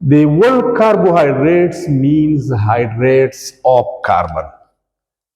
the word carbohydrates means hydrates of carbon.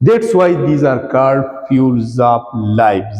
That's why these are called fuels of life.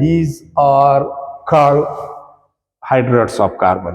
these are called hydrates of carbon.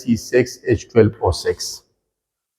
C6H12O6.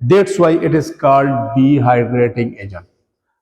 That's why it is called dehydrating agent.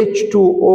H2O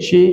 6.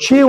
6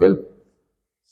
12،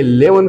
11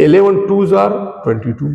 11 2s are 22،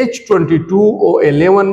H22O11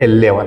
11.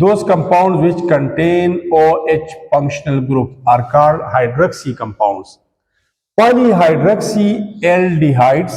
those compounds which contain OH functional group are called hydroxy compounds. Polyhydroxy aldehydes,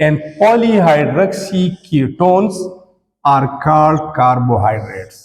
and polyhydroxy ketones are called carbohydrates.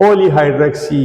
polyhydroxy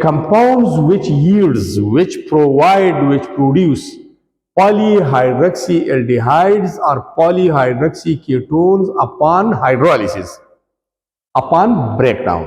compounds which yields, which provide, which produce polyhydroxy aldehydes or polyhydroxy ketones upon hydrolysis, upon breakdown.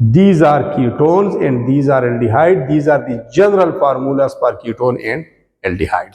These are ketones and these are aldehyde. These are the general formulas for ketone and aldehyde.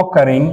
occurring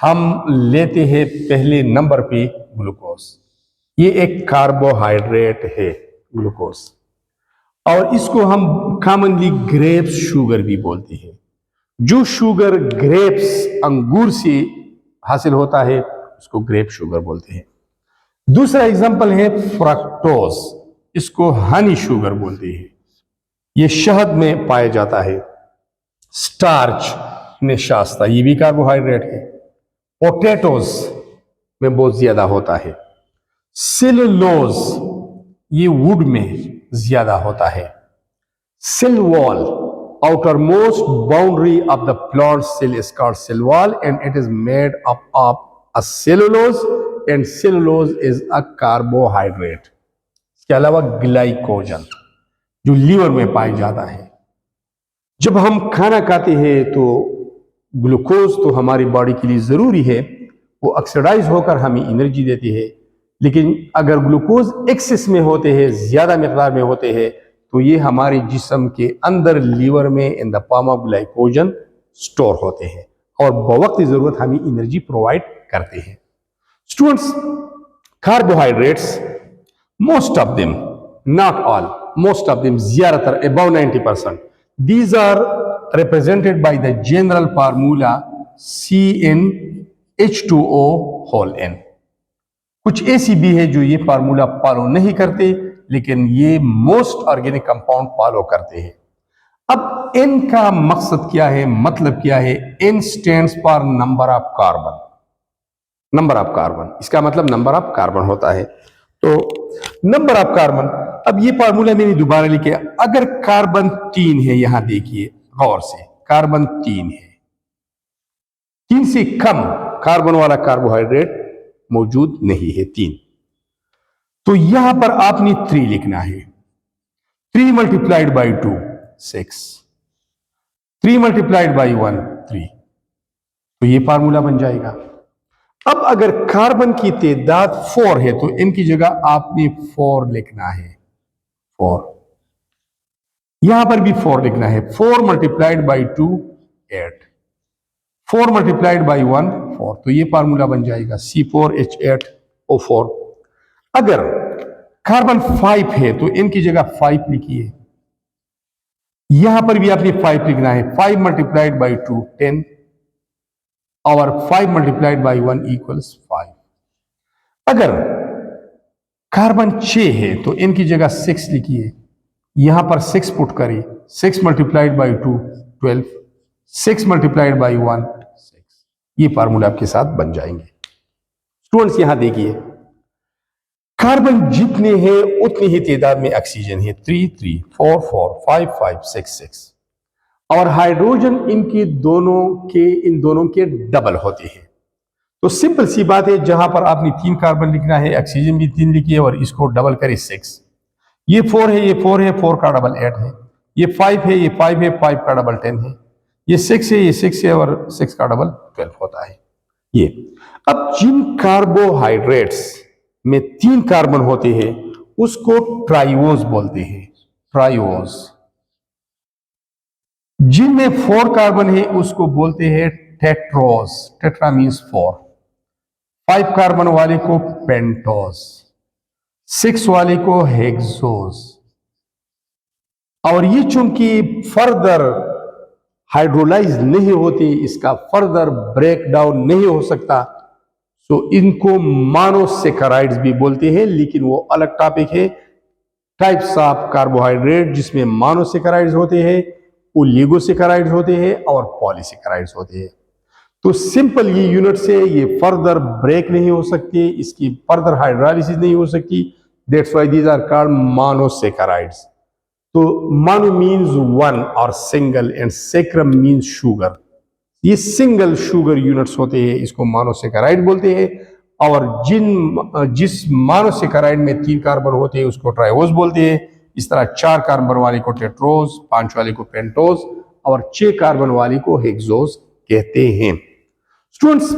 हम लेते हैं पहले number पे glucose. ये एक carbohydrate है glucose, और इसको हम कॉमनली ग्रेप्स शुगर भी बोलते हैं। जो शुगर ग्रेप्स अंगूर से हासिल होता है उसको ग्रेप शुगर बोलते हैं। दूसरा एग्जांपल है फ्रक्टोज, इसको हनी शुगर बोलते हैं। ये शहद में पाया जाता है। स्टार्च, निशास्ता, ये भी कार्बोहाइड्रेट है। पोटैटोज में बहुत ज्यादा होता है। सेलुलोज, ये वुड में ज्यादा होता है। Cell wall, outermost boundary of the plant cell is called cell wall, and it is made up of a cellulose, and cellulose is a carbohydrate। इसके अलावा ग्लाइकोजन जो लीवर में पाया जाता है। जब हम खाना खाते हैं तो ग्लूकोज तो हमारी बॉडी के लिए जरूरी है, वो ऑक्सीडाइज होकर हमें एनर्जी देती है। लेकिन अगर ग्लूकोज एक्सेस में होते हैं, ज्यादा मिकदार में होते हैं, तो ये हमारे जिस्म के अंदर लीवर में in the form of glycogen store होते हैं और बवक्त जरूरत हमें एनर्जी प्रोवाइड करते हैं। Students, carbohydrates, most of them, not all, most of them, ज्यादातर about 90%, these are represented by the general formula CnH2O whole n। कुछ ऐसी भी है जो ये फार्मूला फॉलो नहीं करते, लेकिन ये मोस्ट ऑर्गेनिक कंपाउंड फॉलो करते हैं। अब n का मकसद क्या है, मतलब क्या है? n stands for number of carbon. Number of carbon, इसका मतलब नंबर ऑफ कार्बन होता है। तो नंबर ऑफ कार्बन, अब ये फार्मूला मैंने दोबारा लिखे। अगर कार्बन 3 है, यहां देखिए गौर से, कार्बन 3 है, 3 से कम कार्बन वाला कार्बोहाइड्रेट मौजूद नहीं है, 3। तो यहां पर आपने 3 लिखना है। 3 मल्टीप्लाइड बाई 2 6, 3 मल्टीप्लाइड बाई 1 3, तो ये फार्मूला बन जाएगा। अब अगर कार्बन की तादाद 4 है तो इनकी जगह आपने 4 लिखना है, 4। यहां पर भी 4 लिखना है। 4 मल्टीप्लाइड बाई 2 8, 4 मल्टीप्लाइड बाई 1 4, तो ये फार्मूला बन जाएगा C4H8O4। अगर कार्बन 5 है तो इनकी जगह 5 लिखिए। यहां पर भी आपने 5 लिखना है। 5 मल्टीप्लाइड बाई 2 10, और 5 मल्टीप्लाइड बाई 1 इक्वल्स 5। अगर कार्बन 6 है तो इनकी जगह 6 लिखिए। यहां पर 6 पुट करिए। 6 मल्टीप्लाइड बाई 2 12, 6 मल्टीप्लाइड बाई 1 6, ये फार्मूला आपके साथ बन जाएंगे। स्टूडेंट्स, यहां देखिए, कार्बन जितने हैं उतनी ही तादाद में ऑक्सीजन है। 3 3, 4 4, 5 5, 6 6, और हाइड्रोजन इन दोनों के डबल होते हैं। तो सिंपल सी बात है, जहां पर आपने 3 कार्बन लिखना है, ऑक्सीजन भी 3 लिखिए और इसको डबल करें 6। ये 4 है, ये 4 है, 4 का डबल 8 है। ये 5 है, ये 5 है, 5 का डबल 10 है। ये 6 है, ये 6 है, और 6 का डबल 12 होता है। ये अब जिन कार्बोहाइड्रेट्स में 3 कार्बन होते हैं उसको ट्राइओज बोलते हैं, ट्राइओज। जिनमें 4 कार्बन है उसको बोलते हैं टेट्रोज, टेट्रा मीन्स 4। 5 कार्बन वाले को पेंटोज, 6 वाले को हेक्सोज। और ये चूंकि फर्दर हाइड्रोलाइज नहीं होती, इसका फर्दर ब्रेक डाउन नहीं हो सकता, तो इनको मोनोसेकेराइड्स भी बोलते हैं, लेकिन वो अलग टॉपिक है। टाइप्स ऑफ कार्बोहाइड्रेट जिसमें मोनोसेकेराइड्स होते हैं, ओलिगोसेकेराइड्स होते हैं और पॉलीसेकेराइड्स होते हैं। तो सिंपल ये यूनिट्स है, ये फर्दर ब्रेक नहीं हो सकते, इसकी फर्दर हाइड्रोलाइसिस नहीं हो सकती। That's why these are called monosaccharides. तो मोनो मीन्स वन और single, and saccharum means sugar. ये सिंगल शुगर यूनिट्स होते हैं, इसको मोनोसेकेराइड बोलते हैं। और जिस मोनोसेकेराइड में 3 कार्बन होते हैं उसको ट्राइओज बोलते हैं। इस तरह 4 कार्बन वाले को टेट्रोज, 5 वाले को पेंटोज और 6 कार्बन वाले को हेक्सोज कहते हैं। स्टूडेंट्स,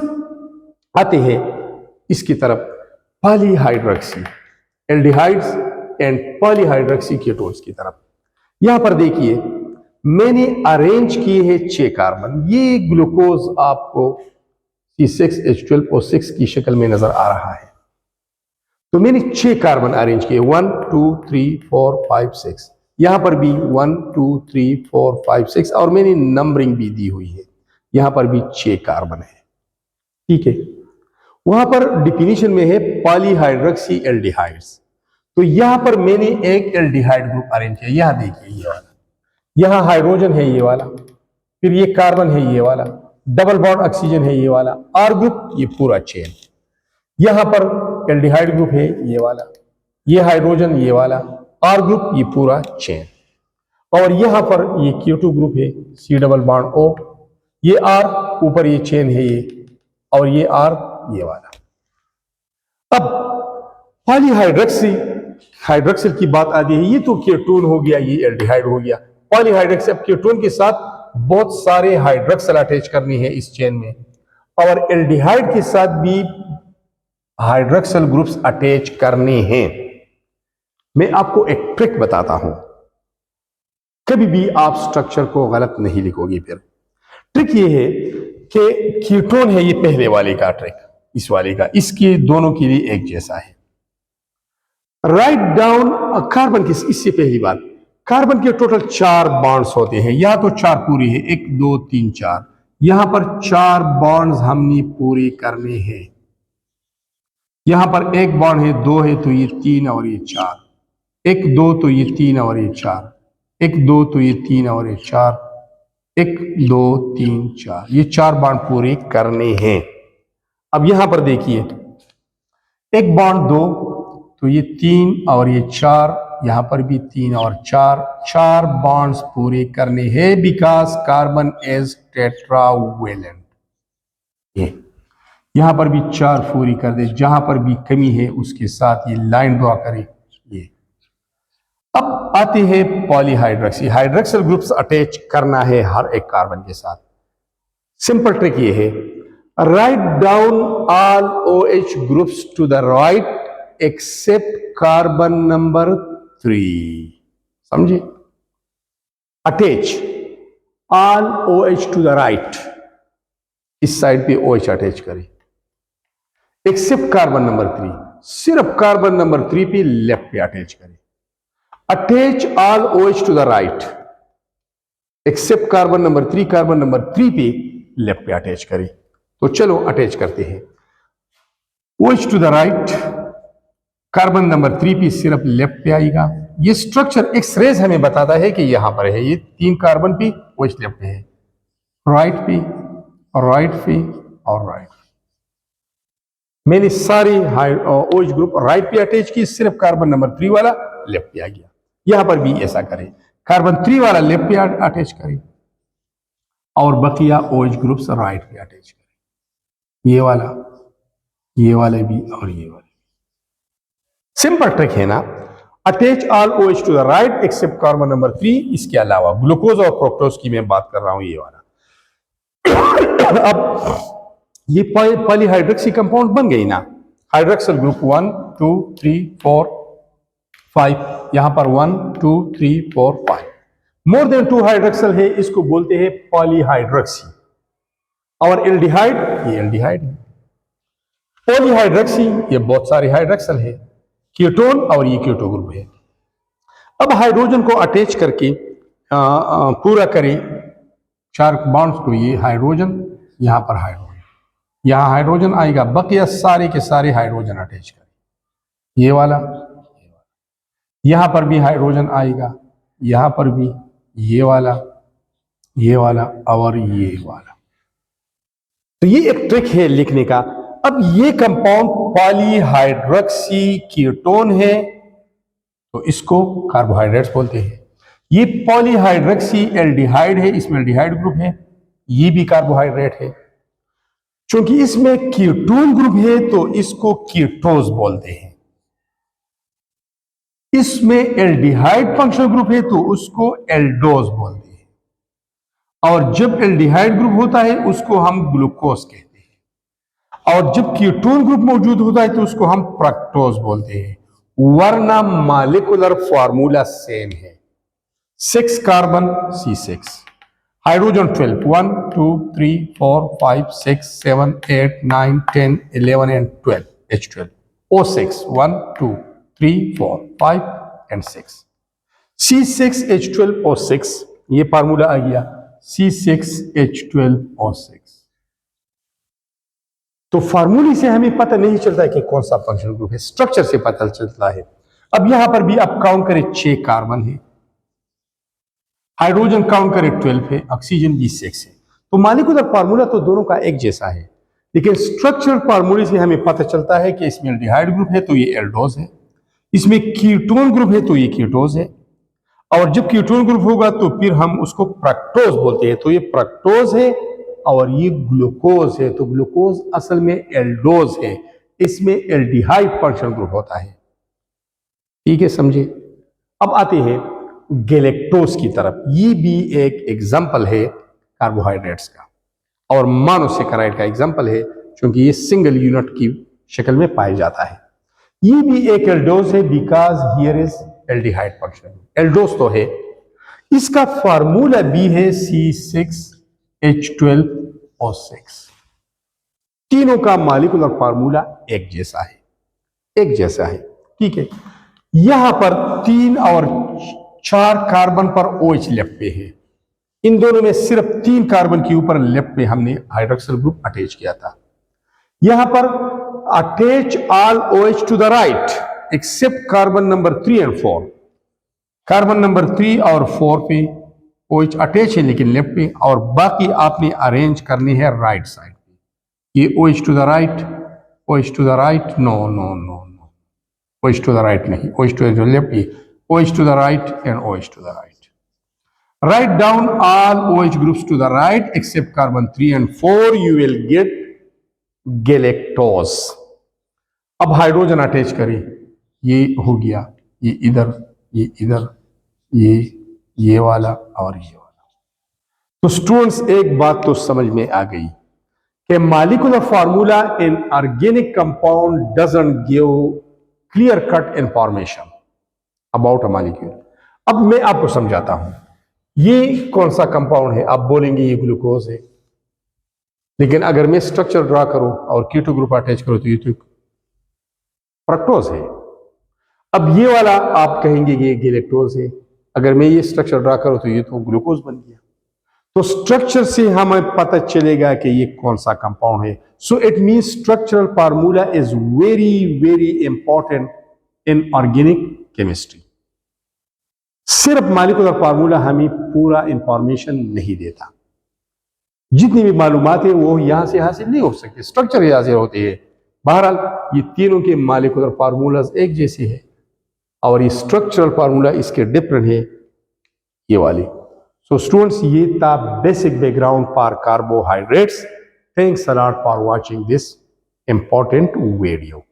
आते हैं इसकी तरफ polyhydroxy, aldehydes and polyhydroxy ketones की तरफ। यहां पर देखिए, मैंने अरेंज किए हैं 6 कार्बन। ये ग्लूकोज आपको C6H12O6 की शक्ल में नजर आ रहा है। तो मैंने 6 कार्बन अरेंज किए, 1 2 3 4 5 6, यहां पर भी 1 2 3 4 5 6, और मैंने नंबरिंग भी दी हुई है, यहां पर भी 6 कार्बन है। ठीक है, वहां पर डिफिनीशन में है पॉलीहाइड्रोक्सी एल्डिहाइड्स। तो यहां पर मैंने एक एल्डिहाइड ग्रुप अरेंज किया, यहां देखिए ये वाला, यहां हाइड्रोजन है ये वाला, फिर ये कार्बन है ये वाला, डबल बॉन्ड ऑक्सीजन है ये वाला, आर ग्रुप ये पूरा चेन, यहां पर एल्डिहाइड ग्रुप है ये वाला, ये हाइड्रोजन ये वाला, आर ग्रुप ये पूरा चेन, और यहां पर ये Q2 ग्रुप है, C डबल बॉन्ड O, ये आर ऊपर ये चेन है ये, और ये आर ये वाला। अब हाइड्रोक्सिल की बात आती है, ये तो कीटोन हो गया, ये एल्डिहाइड हो गया। पॉलीहाइड्रोक्सिल, अब कीटोन के साथ बहुत सारे हाइड्रोक्सिल अटैच करनी है इस चेन में, और एल्डिहाइड के साथ भी हाइड्रोक्सिल ग्रुप्स अटैच करने हैं। मैं आपको एक ट्रिक बताता हूं, कभी भी आप स्ट्रक्चर को गलत नहीं लिखोगे। फिर ट्रिक ये है कि कीटोन है ये पहले वाले का ट्रिक, इस वाले का, इसके दोनों के लिए एक जैसा है। राइट डाउन कार्बन की, इससे पहली बात, कार्बन के टोटल 4 बॉन्ड्स होते हैं, या तो 4 पूरी है, 1 2 3 4, यहां पर 4 बॉन्ड्स हमने पूरे करने हैं। यहां पर 1 बॉन्ड है, 2 है, तो ये 3 और ये 4, 1 2 तो ये 3 और ये 4, 1 2 तो ये 3 और ये 4, 1 2 3 4, ये 4 बॉन्ड पूरे करने हैं। अब यहां पर देखिए, 1 बॉन्ड 2 तो ये 3 और ये 4, यहां पर भी 3 और 4, 4 बॉन्ड्स पूरे करने हैं, बिकॉज कार्बन इज टेट्रावेलेंट। ये यहां पर भी 4 पूरी कर दे, जहां पर भी कमी है उसके साथ ये लाइन ड्रॉ करें। ये अब आते हैं पॉलीहाइड्रोक्सी, हाइड्रोक्सिल ग्रुप्स अटैच करना है हर एक कार्बन के साथ। सिंपल ट्रिक ये है, write down all OH groups to the right except carbon number 3। समझे? Attach all OH to the right, इस साइड पे OH अटैच करें, एक्सेप्ट कार्बन नंबर 3, सिर्फ कार्बन नंबर 3 पे लेफ्ट पे अटैच करें। Attach all OH to the right except carbon number 3, carbon number 3 पे left पे अटैच करें। तो चलो अटैच करते हैं। OH to the right, carbon number 3 पे सिर्फ लेफ्ट पे आएगा। ये स्ट्रक्चर एक्सरेज हमें बताता है कि यहां पर है, ये 3 कार्बन पे, OH लेफ्ट पे है, राइट पे और राइट पे और राइट। मैंने सारे OH ग्रुप राइट पे अटैच की, सिर्फ कार्बन नंबर 3 वाला लेफ्ट पे आ गया। यहां पर भी ऐसा करें, कार्बन 3 वाला लेफ्ट पे अटैच करें और बकिया OH ग्रुप्स राइट पे अटैच करें, ये वाला भी और ये वाला। सिंपल ट्रिक है ना, attach all OH to the right except carbon number 3। इसके अलावा ग्लूकोज और फ्रुक्टोज की मैं बात कर रहा हूं, ये वाला। अब ये पॉलीहाइड्रोक्सी कंपाउंड बन गई ना, हाइड्रोक्सिल ग्रुप 1 2 3 4 5, यहां पर 1 2 3 4 5, मोर देन 2 हाइड्रोक्सिल है, इसको बोलते हैं पॉलीहाइड्रोक्सी। और एल्डिहाइड, ये एल्डिहाइड है। पॉलीहाइड्रोक्सी, ये बहुत सारे हाइड्रोक्सिल है, कीटोन और ये कीटो ग्रुप है। अब हाइड्रोजन को अटैच करके पूरा करें 4 बॉन्ड्स को, ये हाइड्रोजन, यहां पर हाइड्रोजन, यहां हाइड्रोजन आएगा, बकिया सारे के सारे हाइड्रोजन अटैच करें, ये वाला, यहां पर भी हाइड्रोजन आएगा, यहां पर भी ये वाला और ये वाला। तो ये एक ट्रिक है लिखने का। अब ये कंपाउंड पॉलीहाइड्रोक्सी कीटोन है, तो इसको कार्बोहाइड्रेट्स बोलते हैं। ये पॉलीहाइड्रोक्सी एल्डिहाइड है, इसमें एल्डिहाइड ग्रुप है, ये भी कार्बोहाइड्रेट है। क्योंकि इसमें कीटोन ग्रुप है तो इसको कीटोज बोलते हैं। इसमें एल्डिहाइड फंक्शनल ग्रुप है तो उसको एल्डोज बोलते हैं। और जब एल्डिहाइड ग्रुप होता है उसको हम ग्लूकोज कहते हैं, और जब कीटोन ग्रुप मौजूद होता है तो उसको हम फ्रक्टोज बोलते हैं, वरना मॉलिक्यूलर फार्मूला सेम है। 6 carbon C6, hydrogen 12, 1 2 3 4 5 6 7 8 9 10 11 and 12, H12. O6, 1 2 3 4 5 and 6. C6H12O6, ये फार्मूला आ गया C6H12O6। तो फार्मूले से हमें पता नहीं चलता है कि कौन सा फंक्शनल ग्रुप है, स्ट्रक्चर से पता चलता है। अब यहां पर भी आप काउंट करें 6 कार्बन है, हाइड्रोजन काउंट करें 12 है, ऑक्सीजन भी 6 है। तो मॉलिक्यूलर फार्मूला तो दोनों का एक जैसा है, लेकिन स्ट्रक्चरल फार्मूले से हमें पता चलता है कि इसमें एल्डिहाइड ग्रुप है तो ये एल्डोज है, इसमें कीटोन ग्रुप है तो ये कीटोज है, और जब कीटोन ग्रुप होगा तो फिर हम उसको फ्रक्टोज बोलते हैं, तो ये फ्रक्टोज है और ये ग्लूकोज है। तो ग्लूकोज असल में एल्डोज है, इसमें एल्डिहाइड फंक्शनल ग्रुप होता है। ठीक है, समझे। अब आते हैं गैलेक्टोज की तरफ। ये भी एक एग्जाम्पल है कार्बोहाइड्रेट्स का और मोनोसेकेराइड का एग्जाम्पल है, क्योंकि ये सिंगल यूनिट की शक्ल में पाया जाता है। ये भी एक एल्डोज है because here is aldehyde function. Aldose तो है, इसका फार्मूला भी है C6H12O6। तीनों का मॉलिक्यूलर फार्मूला एक जैसा है, एक जैसा है। ठीक है, यहां पर 3 और 4 कार्बन पर OH लेफ्ट पे है। इन दोनों में सिर्फ 3 कार्बन के ऊपर लेफ्ट पे हमने हाइड्रोक्सिल ग्रुप अटैच किया था। यहां पर attach all OH to the right except carbon number 3 and 4। Carbon number 3 और 4 पे OH अटैच है लेकिन लेफ्ट पे, और बाकी आपने अरेंज करनी है राइट साइड पे। ये OH to the right, OH to the right, no no no no, OH to the right नहीं, OH to the left, OH to the right and OH to the right. Write down all OH groups to the right except carbon 3 and 4. You will get galactose. अब hydrogen attach करें, ये हो गया, ये इधर, ये इधर, ये वाला और ये वाला। तो स्टूडेंट्स एक बात तो समझ में आ गई कि molecular formula in organic compound doesn't give clear cut information about a molecule. अब मैं आपको समझाता हूं, ये कौन सा कंपाउंड है, आप बोलेंगे ये ग्लूकोज है, लेकिन अगर मैं स्ट्रक्चर ड्रा करूं और कीटो ग्रुप अटैच करूं तो ये तो फ्रक्टोज है। अब ये वाला आप कहेंगे ये गैलेक्टोज है, अगर मैं ये स्ट्रक्चर ड्रा करूं तो ये तो ग्लूकोज बन गया। तो स्ट्रक्चर से हमें पता चलेगा कि ये कौन सा कंपाउंड है। So it means structural formula is very very important in organic chemistry. सिर्फ मॉलिक्यूलर फार्मूला हमें पूरा इंफॉर्मेशन नहीं देता, जितनी भी मालूमात है वो यहां से हासिल नहीं हो सकती, स्ट्रक्चर यहां से होती है। बहरहाल ये तीनों के मॉलिक्यूलर फार्मूलाज एक जैसे है और ये स्ट्रक्चरल फार्मूला इसके डिफरेंट है, ये वाली। सो स्टूडेंट्स, ये था basic background for carbohydrates. Thanks a lot for watching this important video.